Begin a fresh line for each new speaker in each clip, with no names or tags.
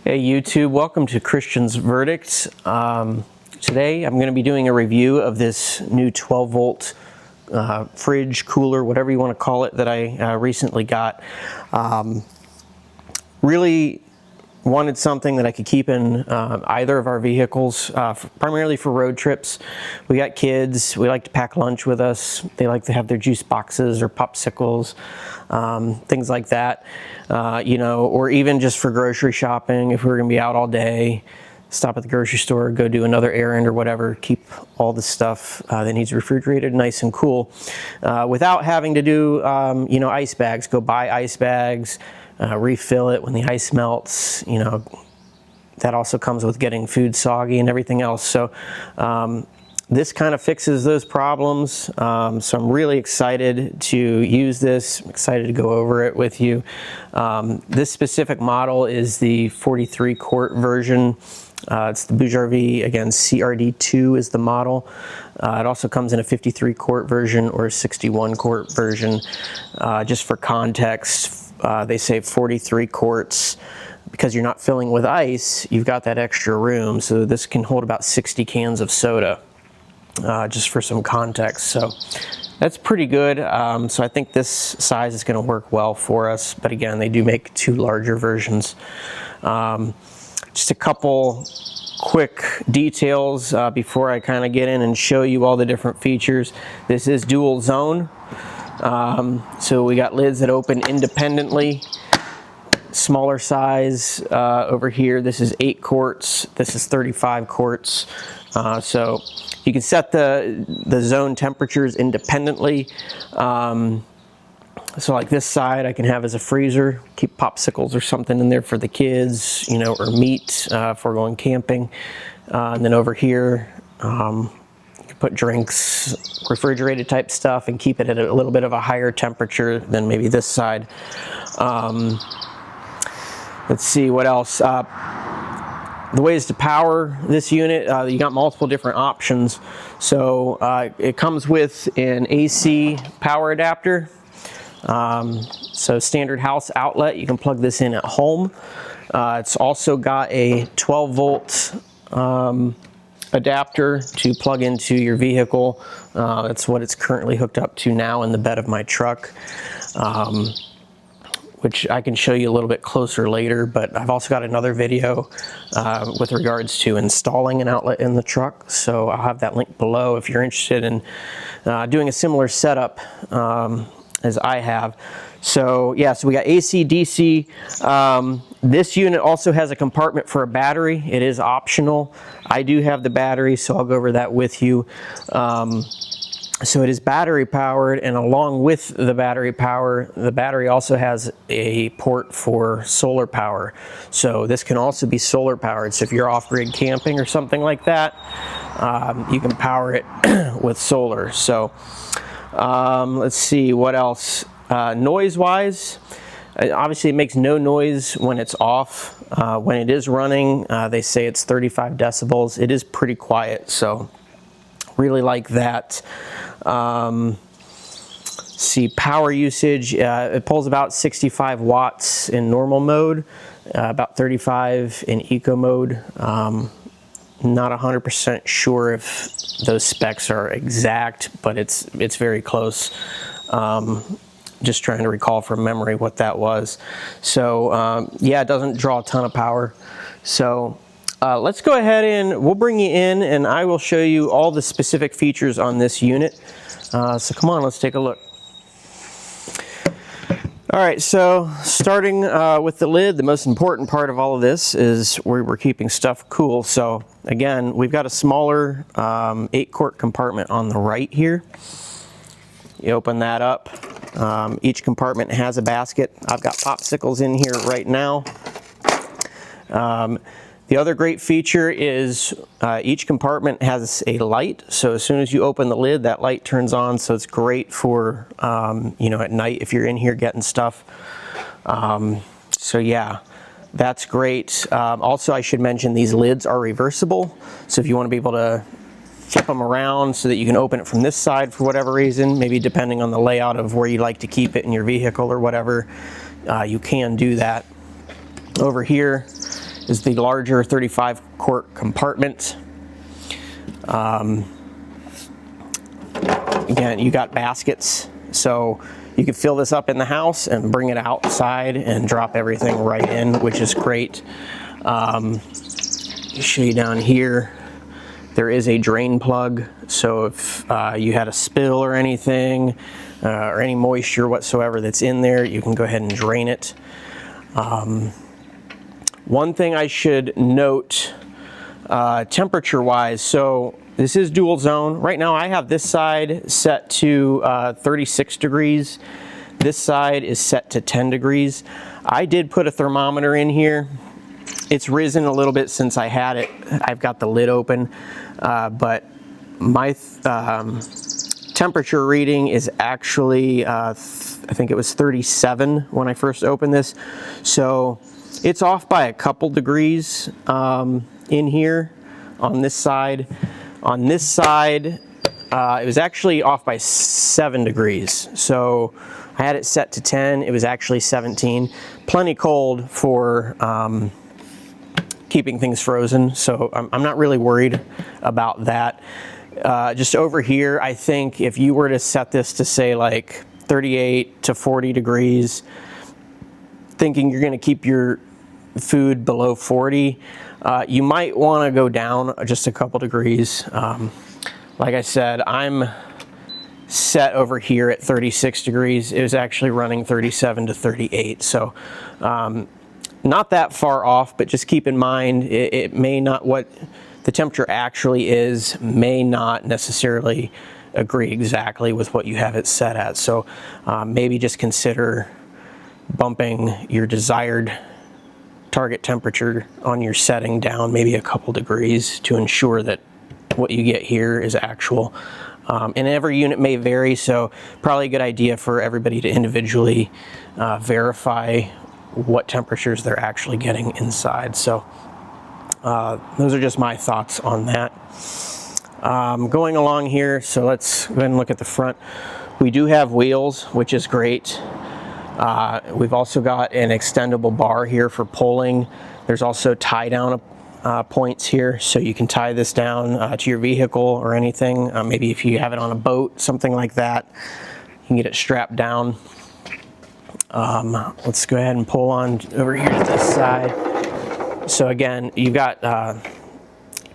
Hey YouTube, welcome to Christian's Verdict. Today I'm going to be doing a review of this new 12 volt fridge, cooler, whatever you want to call it, that I recently got. Really wanted something that I could keep in either of our vehicles, primarily for road trips. We got kids, we like to pack lunch with us, they like to have their juice boxes or popsicles, things like that, you know, or even just for grocery shopping if we're gonna be out all day, stop at the grocery store, go do another errand or whatever, keep all the stuff that needs refrigerated nice and cool without having to do, you know, ice bags. Go buy ice bags, refill it when the ice melts, you know. That also comes with getting food soggy and everything else. So this kind of fixes those problems. So I'm really excited to use this. I'm excited to go over it with you. This specific model is the 43 quart version. It's the BougeRV, again, CRD2 is the model. It also comes in a 53 quart version or a 61 quart version. Just for context, they say 43 quarts because you're not filling with ice, you've got that extra room. So this can hold about 60 cans of soda, just for some context. So that's pretty good. So I think this size is gonna work well for us. But again, they do make two larger versions. Just a couple quick details before I kind of get in and show you all the different features. This is dual zone. So we got lids that open independently, smaller size over here. This is 8 quarts, this is 35 quarts. So you can set the zone temperatures independently. So like this side I can have as a freezer, keep popsicles or something in there for the kids, you know, or meat if we're going camping. And then over here, put drinks, refrigerated type stuff, and keep it at a little bit of a higher temperature than maybe this side. Let's see what else. The ways to power this unit, you got multiple different options. So it comes with an AC power adapter. So standard house outlet, you can plug this in at home. It's also got a 12 volt adapter to plug into your vehicle. That's what it's currently hooked up to now in the bed of my truck, which I can show you a little bit closer later. But I've also got another video with regards to installing an outlet in the truck, so I'll have that link below if you're interested in doing a similar setup as I have. So yeah, so we got AC, DC. This unit also has a compartment for a battery. It is optional. I do have the battery, so I'll go over that with you. So it is battery powered, and along with the battery power, the battery also has a port for solar power. So this can also be solar powered. So if you're off-grid camping or something like that, you can power it with solar. So let's see what else. Noise-wise, obviously it makes no noise when it's off. When it is running, they say it's 35 decibels. It is pretty quiet, so really like that. See, power usage, it pulls about 65 watts in normal mode, about 35 in eco mode. Not 100% sure if those specs are exact, but it's very close. Just trying to recall from memory what that was. So yeah, it doesn't draw a ton of power. So let's go ahead and we'll bring you in and I will show you all the specific features on this unit. So come on, let's take a look. All right, so starting with the lid, the most important part of all of this is where we're keeping stuff cool. So again, we've got a smaller 8 quart compartment on the right here. You open that up. Each compartment has a basket. I've got popsicles in here right now. The other great feature is each compartment has a light. So as soon as you open the lid, that light turns on. So it's great for, you know, at night if you're in here getting stuff. So yeah, that's great. Also, I should mention these lids are reversible. So if you want to be able to flip them around so that you can open it from this side for whatever reason, maybe depending on the layout of where you like to keep it in your vehicle or whatever, you can do that. Over here, is the larger 35 quart compartment. Again, you got baskets, so you can fill this up in the house and bring it outside and drop everything right in, which is great. Show you down here, there is a drain plug, so if you had a spill or anything, or any moisture whatsoever that's in there, you can go ahead and drain it. One thing I should note, temperature wise, so this is dual zone. Right now I have this side set to 36 degrees. This side is set to 10 degrees. I did put a thermometer in here. It's risen a little bit since I had it. I've got the lid open, but my temperature reading is actually, I think it was 37 when I first opened this. So it's off by a couple degrees in here on this side. On this side, it was actually off by 7 degrees. So I had it set to 10, it was actually 17. Plenty cold for keeping things frozen, so I'm not really worried about that. Just over here, I think if you were to set this to say like 38 to 40 degrees, thinking you're gonna keep your food below 40, you might wanna go down just a couple degrees. Like I said, I'm set over here at 36 degrees. It was actually running 37 to 38, so not that far off, but just keep in mind it may not, what the temperature actually is may not necessarily agree exactly with what you have it set at. So maybe just consider bumping your desired target temperature on your setting down maybe a couple degrees to ensure that what you get here is actual. And every unit may vary, so probably a good idea for everybody to individually verify what temperatures they're actually getting inside. So those are just my thoughts on that. Going along here, so let's go ahead and look at the front. We do have wheels, which is great. We've also got an extendable bar here for pulling. There's also tie down points here, so you can tie this down to your vehicle or anything. Maybe if you have it on a boat, something like that, you can get it strapped down. Let's go ahead and pull on over here to this side. So again, you've got,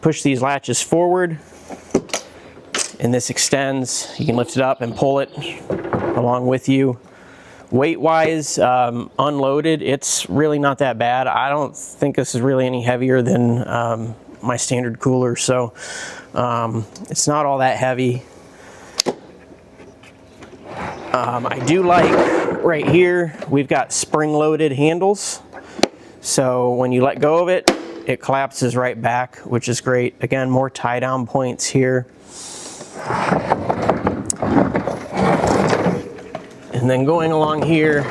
push these latches forward and this extends. You can lift it up and pull it along with you. Weight wise, unloaded, it's really not that bad. I don't think this is really any heavier than my standard cooler, so it's not all that heavy. I do like right here, we've got spring-loaded handles. So when you let go of it, it collapses right back, which is great. Again, more tie-down points here. And then going along here,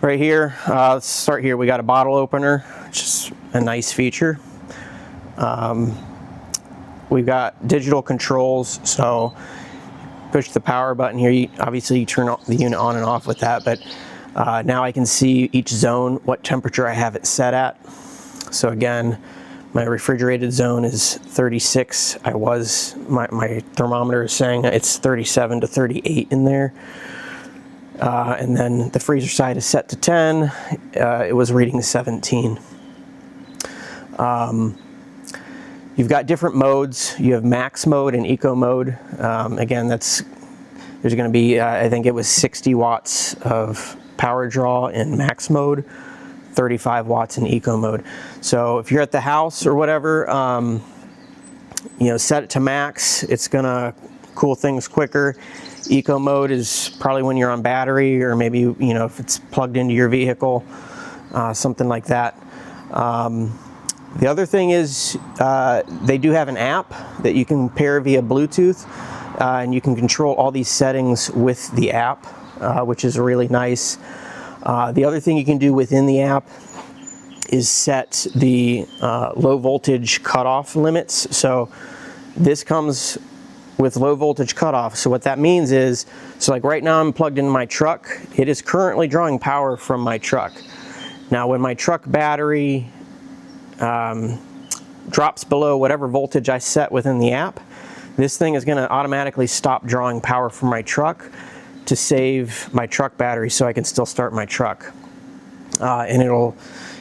right here, let's start here. We got a bottle opener, which is a nice feature. We've got digital controls, so push the power button here. Obviously you turn the unit on and off with that, but now I can see each zone, what temperature I have it set at. So again, my refrigerated zone is 36. My thermometer is saying it's 37 to 38 in there. And then the freezer side is set to 10. It was reading 17. You've got different modes. You have max mode and eco mode. Again, there's going to be, I think it was 60 watts of power draw in max mode, 35 watts in eco mode. So if you're at the house or whatever, set it to max. It's going to cool things quicker. Eco mode is probably when you're on battery, or maybe if it's plugged into your vehicle, something like that. The other thing is they do have an app that you can pair via Bluetooth, and you can control all these settings with the app, which is really nice. The other thing you can do within the app is set the low voltage cutoff limits. So this comes with low voltage cutoff. So what that means is, so like right now I'm plugged into my truck. It is currently drawing power from my truck. Now when my truck battery drops below whatever voltage I set within the app, this thing is going to automatically stop drawing power from my truck to save my truck battery so I can still start my truck. And it'll,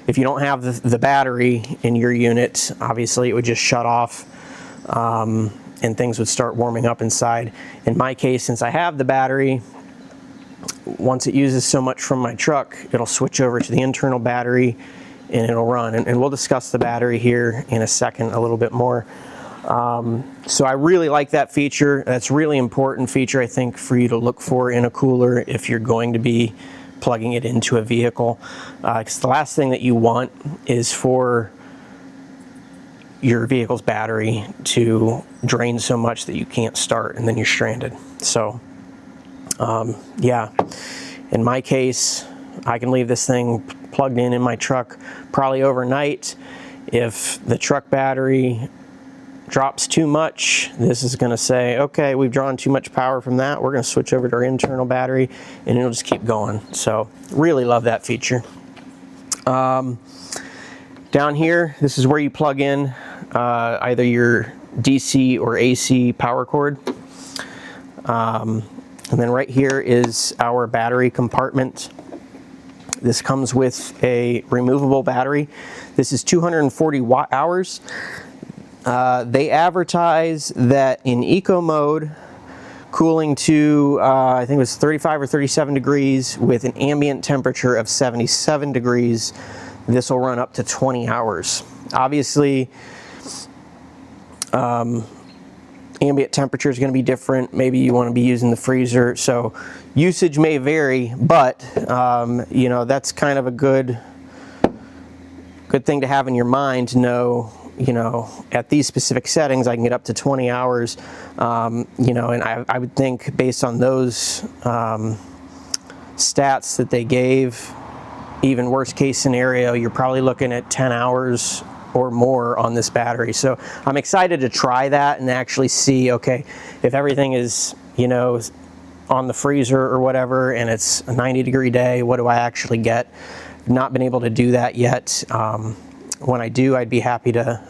if you don't have the battery in your unit, obviously it would just shut off and things would start warming up inside. In my case, since I have the battery, once it uses so much from my truck, it'll switch over to the internal battery and it'll run. And we'll discuss the battery here in a second a little bit more. So I really like that feature. That's a really important feature, I think, for you to look for in a cooler if you're going to be plugging it into a vehicle. Because the last thing that you want is for your vehicle's battery to drain so much that you can't start and then you're stranded. So yeah, in my case, I can leave this thing plugged in my truck probably overnight. If the truck battery drops too much, this is going to say, okay, we've drawn too much power from that. We're going to switch over to our internal battery and it'll just keep going. So really love that feature. Down here, this is where you plug in either your DC or AC power cord. And then right here is our battery compartment. This comes with a removable battery. This is 240 watt hours. They advertise that in eco mode, cooling to, I think it was 35 or 37 degrees with an ambient temperature of 77 degrees, this will run up to 20 hours. Obviously, ambient temperature is going to be different. Maybe you want to be using the freezer, so usage may vary, but you know, that's kind of a good thing to have in your mind to know, you know, at these specific settings I can get up to 20 hours, you know, and I would think based on those stats that they gave, even worst case scenario, you're probably looking at 10 hours or more on this battery. So I'm excited to try that and actually see, okay, if everything is, you know, on the freezer or whatever and it's a 90-degree day, what do I actually get? Not been able to do that yet. When I do, I'd be happy to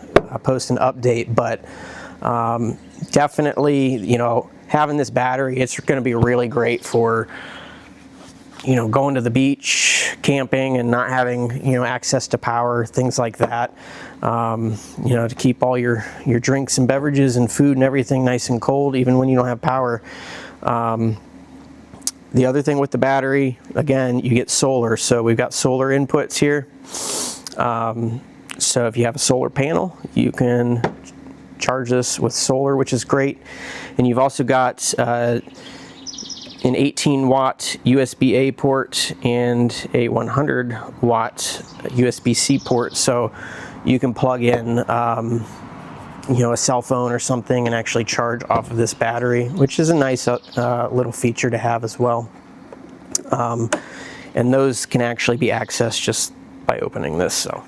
post an update, but definitely, you know, having this battery, it's going to be really great for, you know, going to the beach, camping, and not having, you know, access to power, things like that. You know, to keep all your drinks and beverages and food and everything nice and cold, even when you don't have power. The other thing with the battery, again, you get solar. So we've got solar inputs here. So if you have a solar panel, you can charge this with solar, which is great. And you've also got an 18-watt USB-A port and a 100-watt USB-C port. So you can plug in, you know, a cell phone or something and actually charge off of this battery, which is a nice little feature to have as well. And those can actually be accessed just by opening this. So.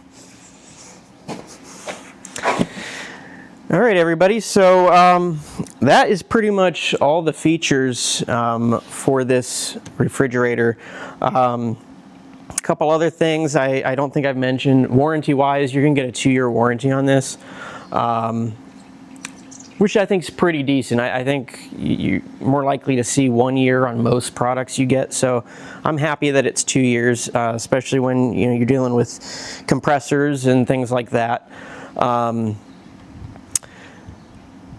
All right, everybody, so that is pretty much all the features for this refrigerator. A couple other things I don't think I've mentioned. Warranty-wise, you're going to get a 2-year warranty on this, which I think is pretty decent. I think you're more likely to see 1 year on most products you get, so I'm happy that it's 2 years, especially when, you know, you're dealing with compressors and things like that.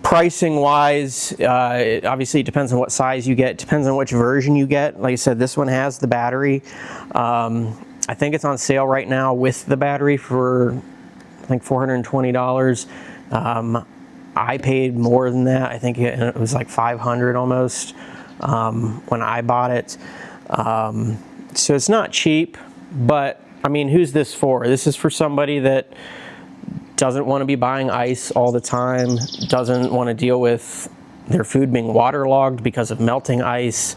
Pricing wise, obviously it depends on what size you get, depends on which version you get. Like I said, this one has the battery. I think it's on sale right now with the battery for, I think, $420. I paid more than that. I think it was like $500 almost when I bought it. So it's not cheap, but I mean, who's this for? This is for somebody that doesn't want to be buying ice all the time, doesn't want to deal with their food being waterlogged because of melting ice.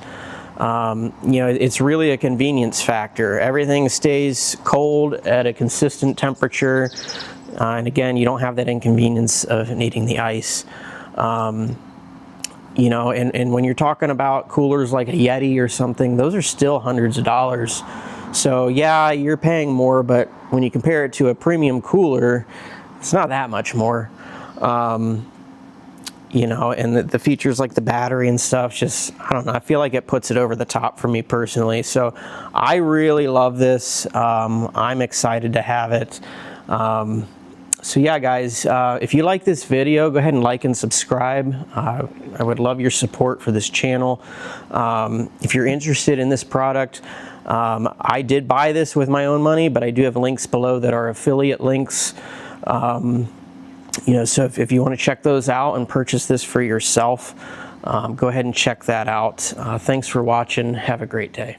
You know, it's really a convenience factor. Everything stays cold at a consistent temperature, and again, you don't have that inconvenience of needing the ice. You know, and when you're talking about coolers like a Yeti or something, those are still hundreds of dollars. So yeah, you're paying more, but when you compare it to a premium cooler, it's not that much more. You know, and the features like the battery and stuff, just, I don't know, I feel like it puts it over the top for me personally. So I really love this. I'm excited to have it. So yeah, guys, if you like this video, go ahead and like and subscribe. I would love your support for this channel. If you're interested in this product, I did buy this with my own money, but I do have links below that are affiliate links. You know, so if you want to check those out and purchase this for yourself, go ahead and check that out. Thanks for watching. Have a great day.